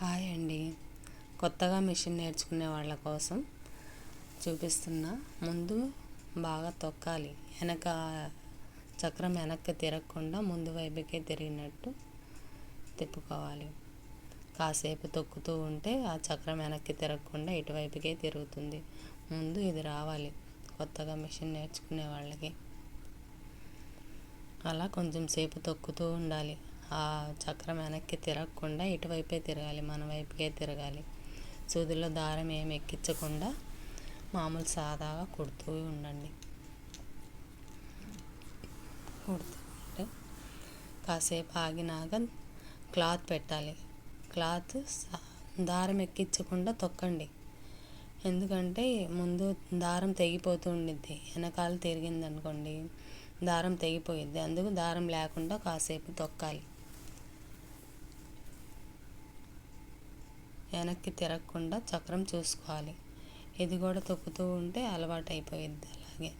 Hi అండి. కొత్తగా machine నేర్చుకునే వాళ్ళ కోసం చూపిస్తున్నా. ముందు బాగా తొక్కాలి. చక్రం వెనక్కి తిరగకుండా ముందు వైపుకే తిరిగినట్టు తిప్పుకోవాలి. కాసేపు తొక్కుతూ ఉంటే ఆ చక్రం వెనక్కి తిరగకుండా ఇటువైపుకే తిరుగుతుంది. ముందు ఇది రావాలి కొత్తగా మిషన్ నేర్చుకునే వాళ్ళకి. అలా కొంచెం సేపు తొక్కుతూ ఉండాలి. ఆ చక్రం వెనక్కి తిరగకుండా ఇటువైపే తిరగాలి, మన వైపుకే తిరగాలి. సూదిలో దారం ఏమి ఎక్కించకుండా మామూలు సాదాగా కుడుతూ ఉండండి. కుడుతూ ఉంటే కాసేపు ఆగినాక క్లాత్ పెట్టాలి. క్లాత్ దారం ఎక్కించకుండా తొక్కండి. ఎందుకంటే ముందు దారం తెగిపోతూ ఉండిద్ది. వెనకాల తిరిగింది అనుకోండి దారం తెగిపోయిద్ది. అందుకు దారం లేకుండా కాసేపు తొక్కాలి. వెనక్కి తిరగకుండా చక్రం చూసుకోవాలి. ఇది కూడా తొక్కుతూ ఉంటే అలవాటు అయిపోయిద్ది. అలాగే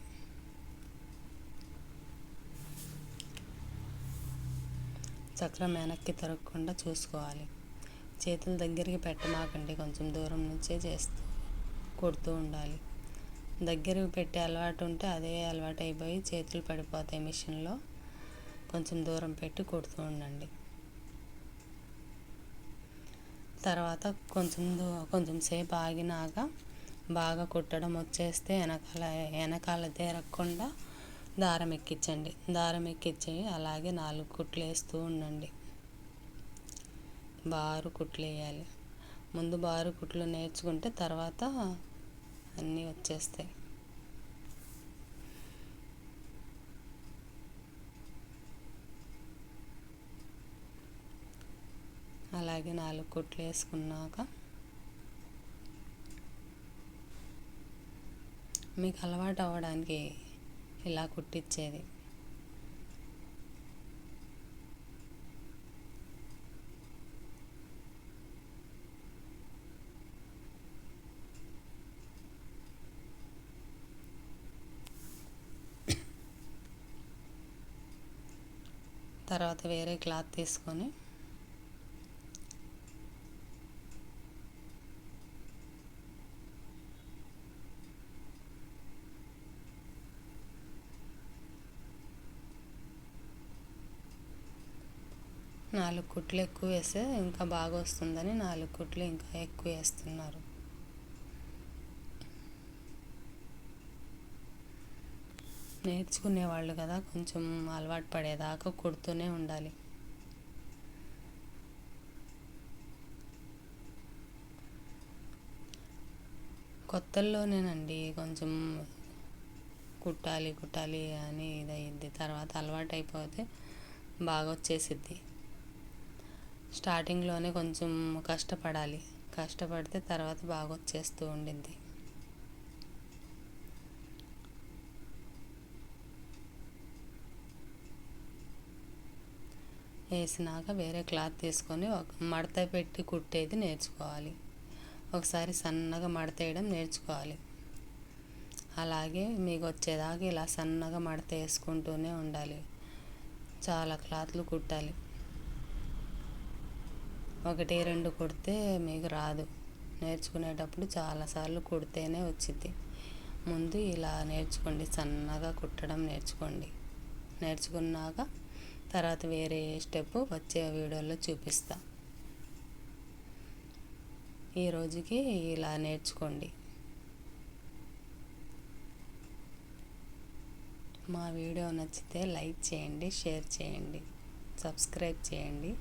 చక్రం వెనక్కి తిరగకుండా చూసుకోవాలి. చేతుల దగ్గరికి పెట్టమాకండి, కొంచెం దూరం నుంచే కొడుతూ ఉండాలి. దగ్గరకు పెట్టే అలవాటు ఉంటే అదే అలవాటు అయిపోయి చేతులు పడిపోతాయి మిషన్లో. కొంచెం దూరం పెట్టి కొడుతూ ఉండండి. తర్వాత కొంచెం సేపు ఆగినాక బాగా కుట్టడం వచ్చేస్తే వెనకాల తిరగకుండా దారం ఎక్కించండి. దారం ఎక్కించి అలాగే 4 కుట్లు వేస్తూ ఉండండి. బారు కుట్లు వేయాలి. ముందు బారు కుట్లు నేర్చుకుంటే తర్వాత అన్నీ వచ్చేస్తాయి. అలాగే 4 కుట్లు వేసుకున్నాక మీకు అలవాటు అవ్వడానికి ఇలా కుట్టించేది. తర్వాత వేరే క్లాత్ తీసుకొని నాలుగు కుట్లు ఎక్కువ వేస్తే ఇంకా బాగా వస్తుందని 4 కుట్లు ఇంకా ఎక్కువ వేస్తున్నారు. నేర్చుకునేవాళ్ళు కదా, కొంచెం అలవాటు పడేదాకా కుడుతూనే ఉండాలి. కొత్తల్లోనేనండి కొంచెం కుట్టాలి అని ఇదయ్యిద్ది. తర్వాత అలవాటు అయిపోతే బాగా వచ్చేసిద్ది. స్టార్టింగ్లోనే కొంచెం కష్టపడితే తర్వాత బాగా వచ్చేస్తూ ఉండిద్ది. వేసినాక వేరే క్లాత్ తీసుకొని మడత పెట్టి కుట్టేది నేర్చుకోవాలి. ఒకసారి సన్నగా మడత వేయడం నేర్చుకోవాలి. అలాగే మీకు వచ్చేదాకా ఇలా సన్నగా మడత వేసుకుంటూనే ఉండాలి. చాలా క్లాత్లు కుట్టాలి. 1, 2 కుడితే మీకు రాదు. నేర్చుకునేటప్పుడు చాలాసార్లు కుడితేనే వచ్చింది. ముందు ఇలా నేర్చుకోండి, సన్నగా కుట్టడం నేర్చుకోండి. నేర్చుకున్నాక తర్వాత వేరే స్టెప్ వచ్చే వీడియోలో చూపిస్తా. ఈ రోజుకి ఇలా నేర్చుకోండి. మా వీడియో నచ్చితే లైక్ చేయండి, షేర్ చేయండి, సబ్స్క్రైబ్ చేయండి.